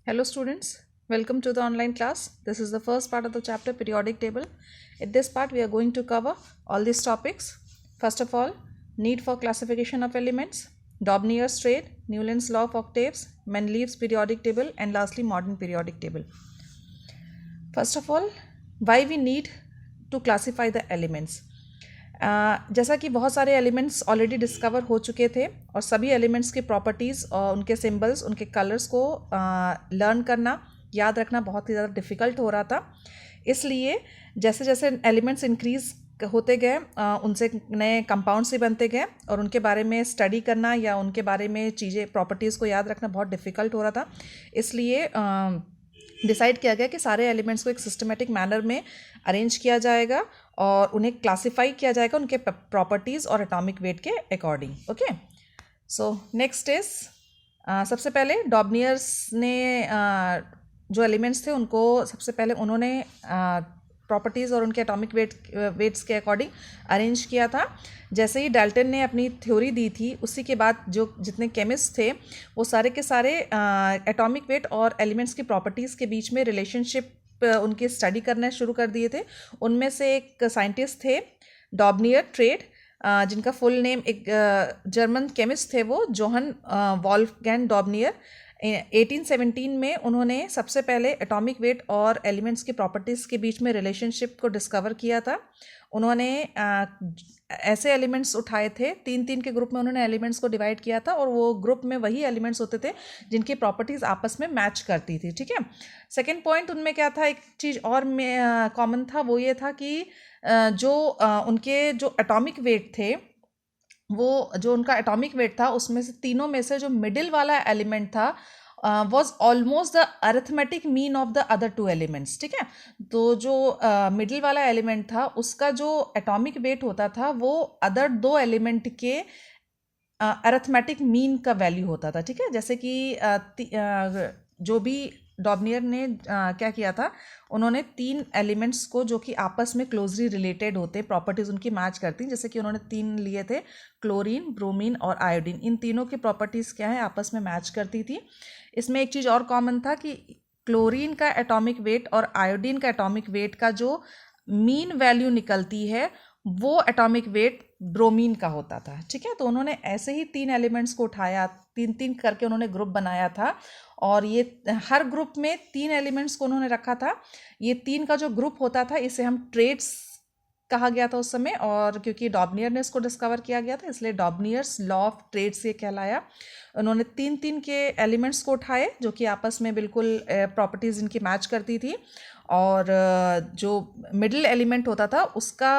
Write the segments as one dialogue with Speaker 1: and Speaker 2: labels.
Speaker 1: Hello students, welcome to the online class. This is the first part of the chapter periodic table. In this part we are going to cover all these topics. First of all, need for classification of elements, Dobnier's trade, Newland's law of octaves, Mendeleev's periodic table, and lastly modern periodic table. First of all, why we need to classify the elements. जैसा कि बहुत सारे elements already discover हो चुके थे और सभी elements के प्रॉपर्टीज़ और उनके सिंबल्स उनके कलर्स को लर्न करना याद रखना बहुत ही ज़्यादा डिफ़िकल्ट हो रहा था। इसलिए जैसे जैसे एलिमेंट्स इंक्रीज़ होते गए उनसे नए कंपाउंड्स भी बनते गए और उनके बारे में स्टडी करना या उनके बारे में चीज़ें प्रॉपर्टीज़ को याद रखना बहुत डिफ़िकल्ट हो रहा था। इसलिए डिसाइड किया गया कि सारे एलिमेंट्स को एक सिस्टमेटिक मैनर में अरेंज किया जाएगा और उन्हें क्लासिफाई किया जाएगा उनके प्रॉपर्टीज़ और एटॉमिक वेट के according. Okay, so next is सबसे पहले डॉबनियर्स ने जो एलिमेंट्स थे उनको सबसे पहले उन्होंने प्रॉपर्टीज़ और उनके एटॉमिक वेट्स के अकॉर्डिंग अरेंज किया था। जैसे ही डाल्टन ने अपनी थ्योरी दी थी उसी के बाद जो जितने केमिस्ट थे वो सारे के सारे एटॉमिक वेट और एलिमेंट्स की प्रॉपर्टीज़ के बीच में रिलेशनशिप उनकी स्टडी करना शुरू कर दिए थे। उनमें से एक साइंटिस्ट थे डॉबनियर ट्रेड, जिनका फुल नेम एक जर्मन केमिस्ट थे वो जोहन वॉल्फगैंग डॉबनियर। 1817 में उन्होंने सबसे पहले एटॉमिक वेट और एलिमेंट्स की प्रॉपर्टीज़ के बीच में रिलेशनशिप को डिस्कवर किया था। उन्होंने ऐसे एलिमेंट्स उठाए थे, तीन तीन के ग्रुप में उन्होंने एलिमेंट्स को डिवाइड किया था और वो ग्रुप में वही एलिमेंट्स होते थे जिनकी प्रॉपर्टीज़ आपस में मैच करती थी। ठीक है, सेकेंड पॉइंट उनमें क्या था, एक चीज़ और में कॉमन था, वो ये था कि उनके जो एटॉमिक वेट थे वो जो उनका एटॉमिक वेट था उसमें से तीनों में से जो मिडिल वाला एलिमेंट था was almost the arithmetic mean of the other two elements. ठीक है, तो जो मिडिल वाला एलिमेंट था उसका जो एटॉमिक वेट होता था वो अदर दो एलिमेंट के अरिथमेटिक मीन का वैल्यू होता था। ठीक है, जैसे कि जो भी डॉबनियर ने क्या किया था, उन्होंने तीन एलिमेंट्स को जो कि आपस में क्लोजली रिलेटेड होते, प्रॉपर्टीज़ उनकी मैच करती, जैसे कि उन्होंने तीन लिए थे, क्लोरीन, ब्रोमीन और आयोडीन। इन तीनों की प्रॉपर्टीज़ क्या है, आपस में मैच करती थी। इसमें एक चीज़ और कॉमन था कि क्लोरीन का एटॉमिक वेट और आयोडीन का एटॉमिक वेट का जो मीन वैल्यू निकलती है वो एटॉमिक वेट ब्रोमीन का होता था। ठीक है, तो उन्होंने ऐसे ही तीन एलिमेंट्स को उठाया, तीन तीन करके उन्होंने ग्रुप बनाया था और ये हर ग्रुप में तीन एलिमेंट्स को उन्होंने रखा था। ये तीन का जो ग्रुप होता था इसे हम ट्रेड्स कहा गया था उस समय, और क्योंकि डॉबनियर ने इसको डिस्कवर किया गया था इसलिए डॉबनियर्स लॉ ऑफ ट्रेड्स ये कहलाया। उन्होंने तीन तीन के एलिमेंट्स को उठाए जो कि आपस में बिल्कुल प्रॉपर्टीज़ इनकी मैच करती थी और जो मिडिल एलिमेंट होता था उसका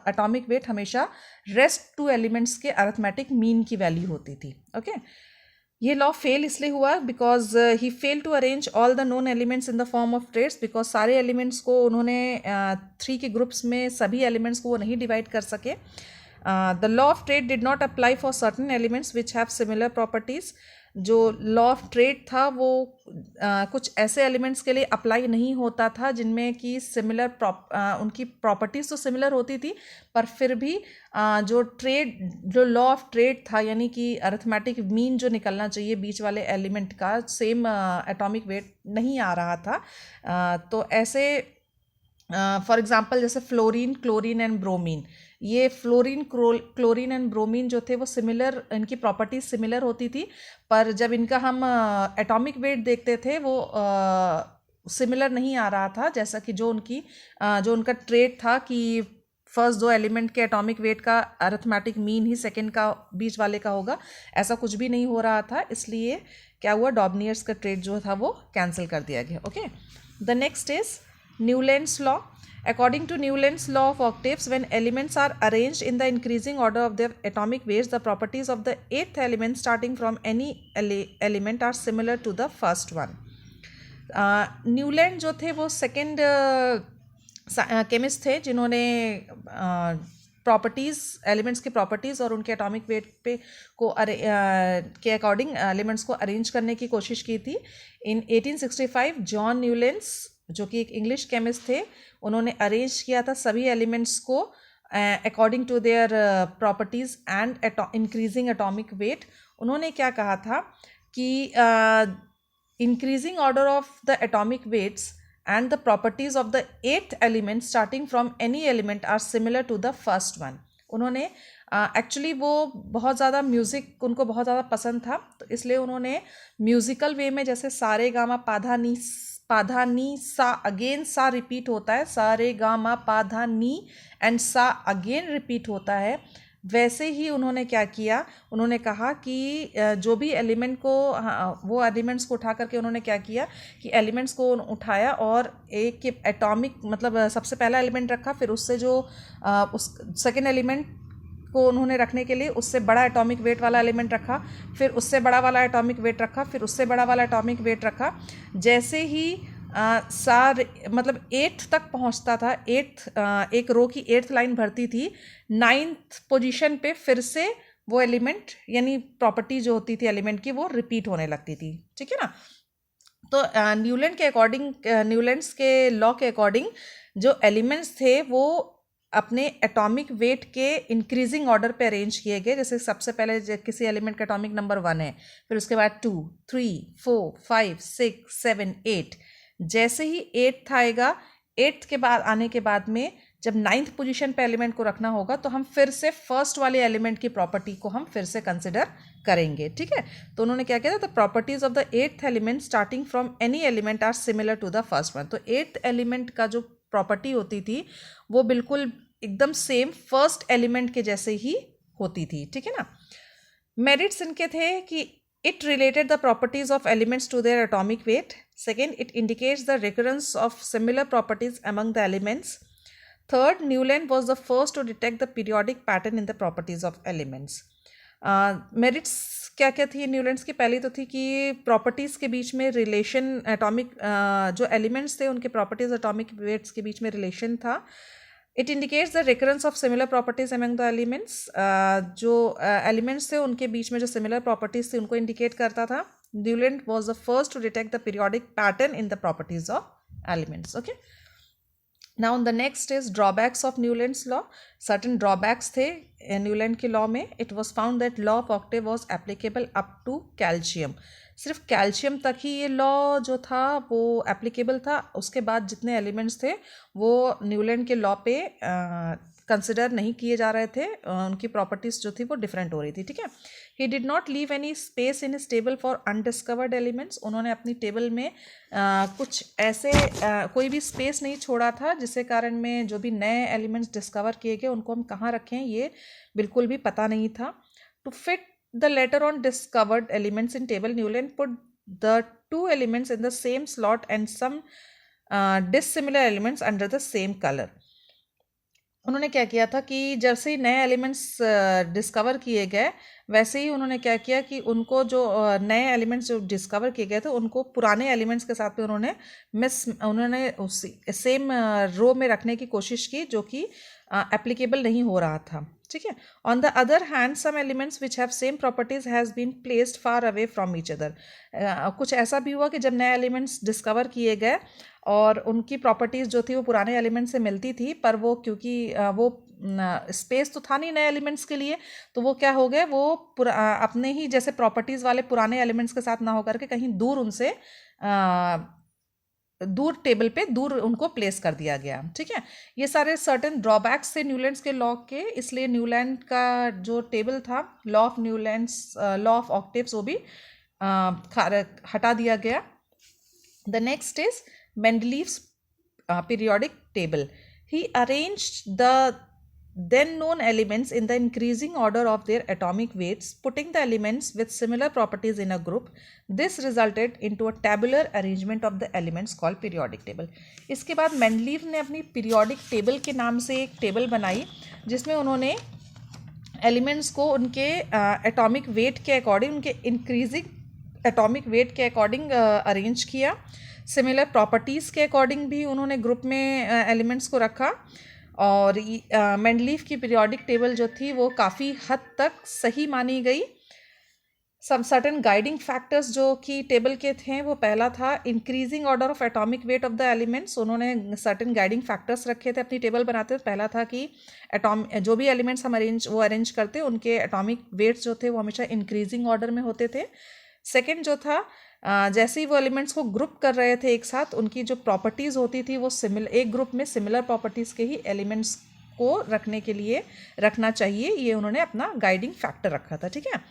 Speaker 1: एटॉमिक वेट हमेशा रेस्ट टू एलिमेंट्स के अरिथमेटिक मीन की वैल्यू होती थी। ओके, ये लॉ फेल इसलिए हुआ because he fail to arrange all the known elements in the form of triads, because सारे एलिमेंट्स को उन्होंने थ्री के ग्रुप्स में सभी एलिमेंट्स को वो नहीं डिवाइड कर सके। The law of trade did not apply for certain elements which have similar properties. जो लॉ ऑफ ट्रेड था वो कुछ ऐसे एलिमेंट्स के लिए अप्लाई नहीं होता था जिनमें कि सिमिलर उनकी प्रॉपर्टीज़ तो सिमिलर होती थी पर फिर भी जो लॉ ऑफ ट्रेड था यानी कि अरिथमेटिक मीन जो निकलना चाहिए बीच वाले एलिमेंट का सेम एटॉमिक वेट नहीं आ रहा था। तो ऐसे फॉर एग्जांपल जैसे फ्लोरीन, क्लोरीन एंड ब्रोमीन, ये फ्लोरीन, क्लोरीन एंड ब्रोमीन जो थे वो सिमिलर, इनकी प्रॉपर्टीज सिमिलर होती थी पर जब इनका हम एटॉमिक वेट देखते थे वो सिमिलर नहीं आ रहा था। जैसा कि जो उनका ट्रेड था कि फर्स्ट दो एलिमेंट के एटॉमिक वेट का अरिथमेटिक मीन ही सेकंड का बीच वाले का होगा, ऐसा कुछ भी नहीं हो रहा था। इसलिए क्या हुआ, डॉबनियर्स का ट्रेड जो था वो कैंसिल कर दिया गया। Okay, the next is Newland's law. According to Newland's law of octaves, when elements are arranged in the increasing order of their atomic weights, the properties of the eighth element starting from any element are similar to the first one. Newland जो थे वो second chemist थे जिन्होंने properties, elements की properties और उनके atomic weight पे के अकॉर्डिंग एलिमेंट्स को अरेंज करने की कोशिश की थी। इन 1865 जॉन न्यूलैंड्स जो कि एक इंग्लिश केमिस्ट थे, उन्होंने अरेंज किया था सभी एलिमेंट्स को according to their properties and increasing atomic weight. उन्होंने क्या कहा था कि increasing order of the atomic weights and the properties of the eighth element starting from any element are similar to the first one. उन्होंने actually वो बहुत ज़्यादा music उनको बहुत ज़्यादा पसंद था, तो इसलिए उन्होंने म्यूज़िकल वे में जैसे सारे गामा पाधा नी सा अगेन सा रिपीट होता है, सारे गामा पाधा नी एंड सा अगेन रिपीट होता है, वैसे ही उन्होंने क्या किया, उन्होंने कहा कि जो भी एलिमेंट को वो एलिमेंट्स को उठा करके उन्होंने क्या किया कि एलिमेंट्स को उठाया और एक एटॉमिक मतलब सबसे पहला एलिमेंट रखा, फिर उससे जो उस सेकेंड एलिमेंट को उन्होंने रखने के लिए उससे बड़ा एटॉमिक वेट वाला एलिमेंट रखा, फिर उससे बड़ा वाला एटॉमिक वेट रखा, फिर उससे बड़ा वाला एटॉमिक वेट रखा। जैसे ही मतलब 8th तक पहुंचता था, 8th एक रो की 8th लाइन भरती थी, 9th पोजीशन पे फिर से वो एलिमेंट यानी प्रॉपर्टी जो होती थी एलिमेंट की वो रिपीट होने लगती थी, ठीक है ना। तो न्यूलैंड के अकॉर्डिंग, न्यूलैंड्स के लॉ के अकॉर्डिंग जो एलिमेंट्स थे वो अपने एटॉमिक वेट के इंक्रीजिंग ऑर्डर पे अरेंज किए गए। जैसे सबसे पहले किसी एलिमेंट का एटॉमिक नंबर 1 है, फिर उसके बाद 2, 3, 4, 5, 6, 7, 8। जैसे ही 8th आएगा, 8th के बाद आने के बाद में जब 9th पोजीशन पे एलिमेंट को रखना होगा तो हम फिर से फर्स्ट वाले एलिमेंट की प्रॉपर्टी को हम फिर से कंसिडर करेंगे, ठीक है। तो उन्होंने क्या किया, the properties of the 8th element starting from any element are similar to the first one. तो 8th एलिमेंट का जो प्रॉपर्टी होती थी वो बिल्कुल एकदम सेम फर्स्ट एलिमेंट के जैसे ही होती थी, ठीक है ना। मेरिट्स इनके थे कि it related the properties of elements to their atomic weight. Second, it indicates the recurrence of similar properties among the elements. Third, Newland was the first to detect the periodic pattern in the properties of elements. Merits क्या क्या थी Newlands की? पहली तो थी कि properties के बीच में रिलेशन, एटॉमिक जो एलिमेंट्स थे उनके प्रॉपर्टीज़ एटॉमिक वेट्स के बीच में रिलेशन था। It indicates the recurrence of similar properties among the elements. जो एलिमेंट्स थे उनके बीच में जो सिमिलर प्रॉपर्टीज थी उनको इंडिकेट करता था। Newland was the first to detect the periodic pattern in the properties of elements. Okay, now the next is drawbacks of Newlands law. Certain drawbacks थे न्यूलैंड के लॉ में। It was found that law of octave was applicable up to calcium. सिर्फ calcium तक ही ये law जो था वो एप्लीकेबल था, उसके बाद जितने एलिमेंट्स थे वो न्यूलैंड के लॉ पे कंसिडर नहीं किए जा रहे थे, उनकी प्रॉपर्टीज़ जो थी वो डिफरेंट हो रही थी, ठीक है। He did not leave any space in his table for undiscovered elements. उन्होंने अपनी टेबल में कुछ ऐसे कोई भी स्पेस नहीं छोड़ा था जिसके कारण में जो भी नए एलिमेंट्स डिस्कवर किए गए उनको हम कहाँ रखें ये बिल्कुल भी पता नहीं था। To fit the later on discovered elements in table, Newland put the two elements in the same slot and some dissimilar elements under the same color. उन्होंने क्या किया था कि जैसे ही नए एलिमेंट्स डिस्कवर किए गए वैसे ही उन्होंने क्या किया कि उनको जो नए एलिमेंट्स जो डिस्कवर किए गए थे उनको पुराने एलिमेंट्स के साथ में उन्होंने उसी सेम रो में रखने की कोशिश की जो कि एप्लीकेबल नहीं हो रहा था, ठीक है। On the other hand some elements which have same properties has been placed far away from each other. कुछ ऐसा भी हुआ कि जब नए एलिमेंट्स डिस्कवर किए गए और उनकी प्रॉपर्टीज़ जो थी वो पुराने एलिमेंट से मिलती थी, पर वो क्योंकि वो स्पेस तो था नहीं नए एलिमेंट्स के लिए, तो वो क्या हो गए, वो अपने ही जैसे प्रॉपर्टीज़ वाले पुराने एलिमेंट्स के साथ ना होकर के कहीं दूर उनसे दूर टेबल पे दूर उनको प्लेस कर दिया गया, ठीक है। ये सारे सर्टेन ड्रॉबैक्स थे न्यूलैंड्स के लॉ के, इसलिए न्यूलैंड का जो टेबल था law of Newlands law of octaves वो भी हटा दिया गया। The next is Mendeleev's periodic table. He arranged the then known elements in the increasing order of their atomic weights, putting the elements with similar properties in a group. This resulted into a tabular arrangement of the elements called periodic table. इसके बाद Mendeleev ने अपनी periodic table के नाम से एक table बनाई जिसमें उन्होंने एलिमेंट्स को उनके एटॉमिक वेट के अकॉर्डिंग, उनके इंक्रीजिंग एटॉमिक वेट के अकॉर्डिंग अरेंज किया। सिमिलर प्रॉपर्टीज़ के अकॉर्डिंग भी उन्होंने ग्रुप में एलिमेंट्स को रखा। और मेंडलीव की पीरियोडिक टेबल जो थी वो काफ़ी हद तक सही मानी गई। सम सर्टन गाइडिंग फैक्टर्स जो कि टेबल के थे वो पहला था increasing order of atomic weight of the elements. उन्होंने सर्टन गाइडिंग फैक्टर्स रखे थे अपनी टेबल बनाते हुए। पहला था कि जो भी एलिमेंट्स हम अरेंज करते उनके एटॉमिक वेट्स जो थे वो हमेशा इंक्रीजिंग ऑर्डर में होते थे। सेकेंड जो था जैसे ही वो एलिमेंट्स को ग्रुप कर रहे थे एक साथ, उनकी जो प्रॉपर्टीज़ होती थी वो एक ग्रुप में सिमिलर प्रॉपर्टीज़ के ही एलिमेंट्स को रखने के लिए रखना चाहिए, ये उन्होंने अपना गाइडिंग फैक्टर रखा था। ठीक है,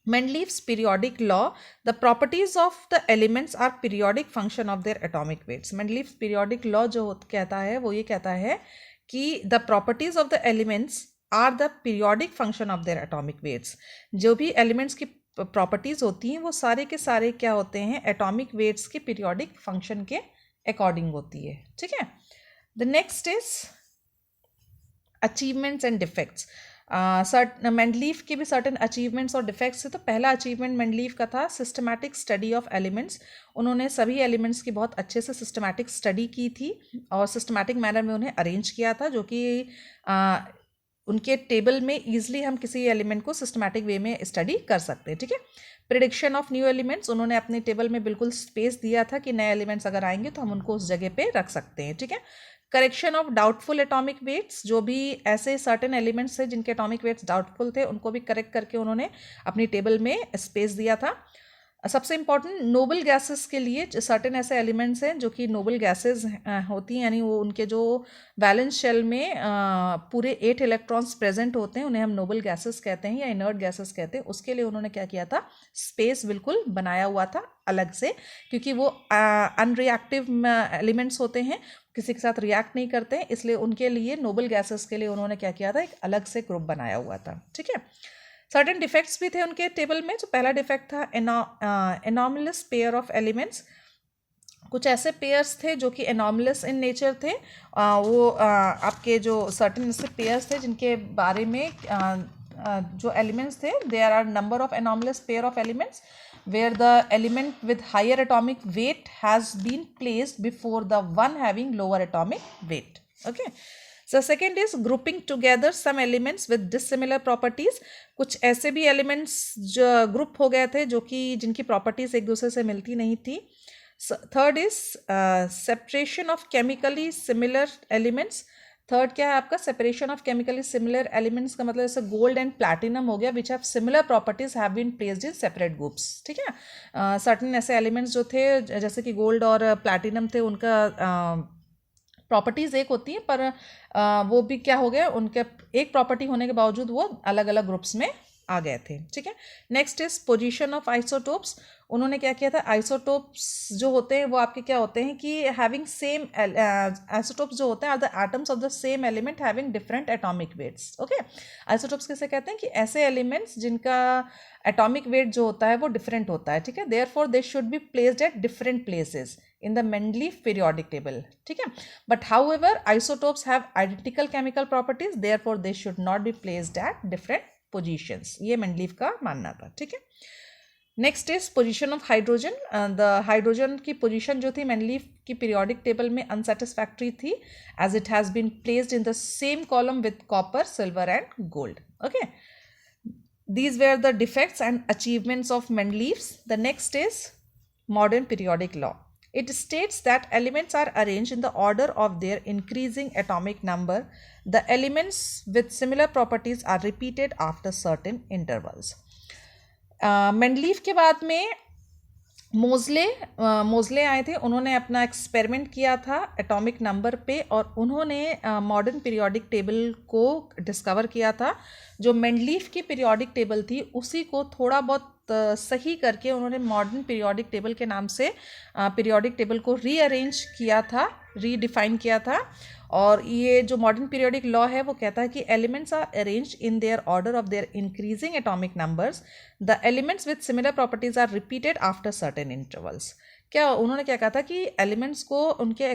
Speaker 1: Mendeleev's periodic law, the properties of the elements are periodic function of their atomic weights. Mendeleev's periodic law जो कहता है वो ये कहता है कि the properties of the elements are the periodic function of their atomic weights. जो भी elements की प्रॉपर्टीज होती हैं वो सारे के सारे क्या होते हैं, एटॉमिक वेट्स के पीरियोडिक फंक्शन के अकॉर्डिंग होती है। ठीक है, the next is achievements and defects. Mendeleev के भी सर्टेन अचीवमेंट्स और डिफेक्ट्स थे। तो पहला अचीवमेंट मेंडलीव का था सिस्टमैटिक स्टडी ऑफ एलिमेंट्स। उन्होंने सभी एलिमेंट्स की बहुत अच्छे से सिस्टमैटिक स्टडी की थी और सिस्टमैटिक मैनर में उन्हें अरेंज किया था, जो कि उनके टेबल में ईजिली हम किसी एलिमेंट को सिस्टमैटिक वे में स्टडी कर सकते हैं। ठीक है, प्रिडिक्शन ऑफ न्यू एलिमेंट्स, उन्होंने अपने टेबल में बिल्कुल स्पेस दिया था कि नए एलिमेंट्स अगर आएंगे तो हम उनको उस जगह पे रख सकते हैं। ठीक है, correction of doubtful atomic weights, जो भी ऐसे सर्टेन एलिमेंट्स थे जिनके एटॉमिक वेट्स डाउटफुल थे उनको भी करेक्ट करके उन्होंने अपनी टेबल में स्पेस दिया था। सबसे इंपॉर्टेंट नोबल गैसेस के लिए सर्टेन ऐसे एलिमेंट्स हैं जो कि नोबल गैसेस होती हैं, यानी वो उनके जो वैलेंस शेल में पूरे 8 इलेक्ट्रॉन्स प्रेजेंट होते हैं, उन्हें हम नोबल गैसेस कहते हैं या इनर्ट गैसेस कहते हैं। उसके लिए उन्होंने क्या किया था, स्पेस बिल्कुल बनाया हुआ था अलग से, क्योंकि वो अनरिएक्टिव एलिमेंट्स होते हैं, किसी के साथ रिएक्ट नहीं करते हैं, इसलिए उनके लिए नोबल गैसेस के लिए उन्होंने क्या किया था, एक अलग से ग्रुप बनाया हुआ था। ठीक है, सर्टेन डिफेक्ट्स भी थे उनके टेबल में। जो पहला डिफेक्ट था एनॉमलस पेयर ऑफ एलिमेंट्स। कुछ ऐसे पेयर्स थे जो कि एनॉमलस इन नेचर थे। वो आपके जो सर्टेन ऐसे पेयर्स थे जिनके बारे में जो एलिमेंट्स थे, there are number of anomalous pair of elements where the element with higher atomic weight has been placed before the one having lower atomic weight. Okay, so second is grouping together some elements with dissimilar properties. कुछ ऐसे भी elements जो group हो गए थे जो कि जिनकी प्रॉपर्टीज एक दूसरे से मिलती नहीं थी। Third is separation of chemically similar elements. Third क्या है आपका, separation of chemically similar elements का मतलब जैसे गोल्ड एंड प्लैटिनम हो गया, which have similar properties have been placed in separate groups. ठीक है, सर्टेन ऐसे एलिमेंट्स जो थे जैसे कि गोल्ड और प्लैटिनम थे, उनका प्रॉपर्टीज एक होती है पर वो भी क्या हो गया, उनके एक प्रॉपर्टी होने के बावजूद वो अलग अलग ग्रुप्स में आ गए थे। ठीक है, next is position of isotopes. उन्होंने क्या किया था, आइसोटोप्स जो होते हैं वो आपके क्या होते हैं कि हैविंग सेम आइसोटोप्स जो होते हैं are the atoms of the same element having different atomic weights. Okay, isotopes किसे कहते हैं कि ऐसे एलिमेंट्स जिनका एटॉमिक वेट जो होता है वो डिफरेंट होता है। ठीक है, therefore they should be placed at different places in the Mendeleev periodic table. ठीक है, but however isotopes have identical chemical properties, therefore they should not be placed at different positions. ये मेंडलीव का मानना था। ठीक है, next is position of hydrogen. The hydrogen की position जो थी मेंडलीव की पीरियोडिक टेबल में अनसेटिस्फैक्ट्री थी, as it has been placed in the same column with copper, silver and gold. Okay, these were the defects and achievements of Mendeleev's. The next is modern periodic law. It states that elements are arranged in the order of their increasing atomic number. The elements with similar properties are repeated after certain intervals. Mendeleev के बाद में मोजले आए थे। उन्होंने अपना experiment किया था एटॉमिक नंबर पे और उन्होंने मॉडर्न पीरियोडिक टेबल को डिस्कवर किया था। जो मेंडलीव की पीरियोडिक टेबल थी उसी को थोड़ा बहुत सही करके उन्होंने मॉडर्न पीरियोडिक टेबल के नाम से पीरियोडिक टेबल को रीअरेंज किया था, रीडिफाइन किया था। और ये जो मॉडर्न पीरियोडिक लॉ है वो कहता है कि elements are arranged in their order of their increasing atomic numbers. The elements with similar properties are repeated after certain intervals. क्या उन्होंने क्या कहा था कि एलिमेंट्स को उनके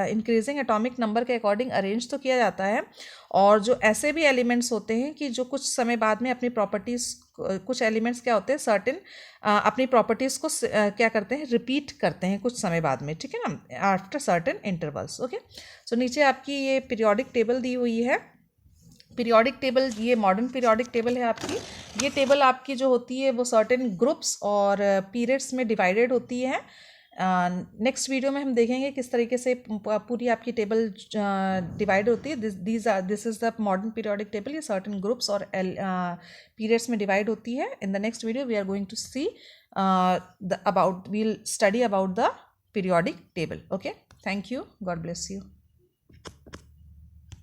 Speaker 1: इंक्रीजिंग एटॉमिक नंबर के अकॉर्डिंग अरेंज तो किया जाता है, और जो ऐसे भी एलिमेंट्स होते हैं कि जो कुछ समय बाद में अपनी प्रॉपर्टीज़, कुछ एलिमेंट्स क्या होते हैं सर्टेन अपनी प्रॉपर्टीज़ को क्या करते हैं, रिपीट करते हैं कुछ समय बाद में। ठीक है ना, आफ्टर सर्टेन इंटरवल्स। ओके, सो नीचे आपकी ये पीरियोडिक टेबल दी हुई है। पीरियोडिक टेबल, ये मॉडर्न पीरियोडिक टेबल है आपकी। ये टेबल आपकी जो होती है वो सर्टेन ग्रुप्स और पीरियड्स में डिवाइडेड होती है। नेक्स्ट वीडियो में हम देखेंगे किस तरीके से पूरी आपकी टेबल डिवाइड होती है. This is the modern periodic table. ये सर्टेन ग्रुप्स और पीरियड्स में डिवाइड होती है. In the next video we are going to see we'll study about the periodic table. Okay, thank you. God bless you.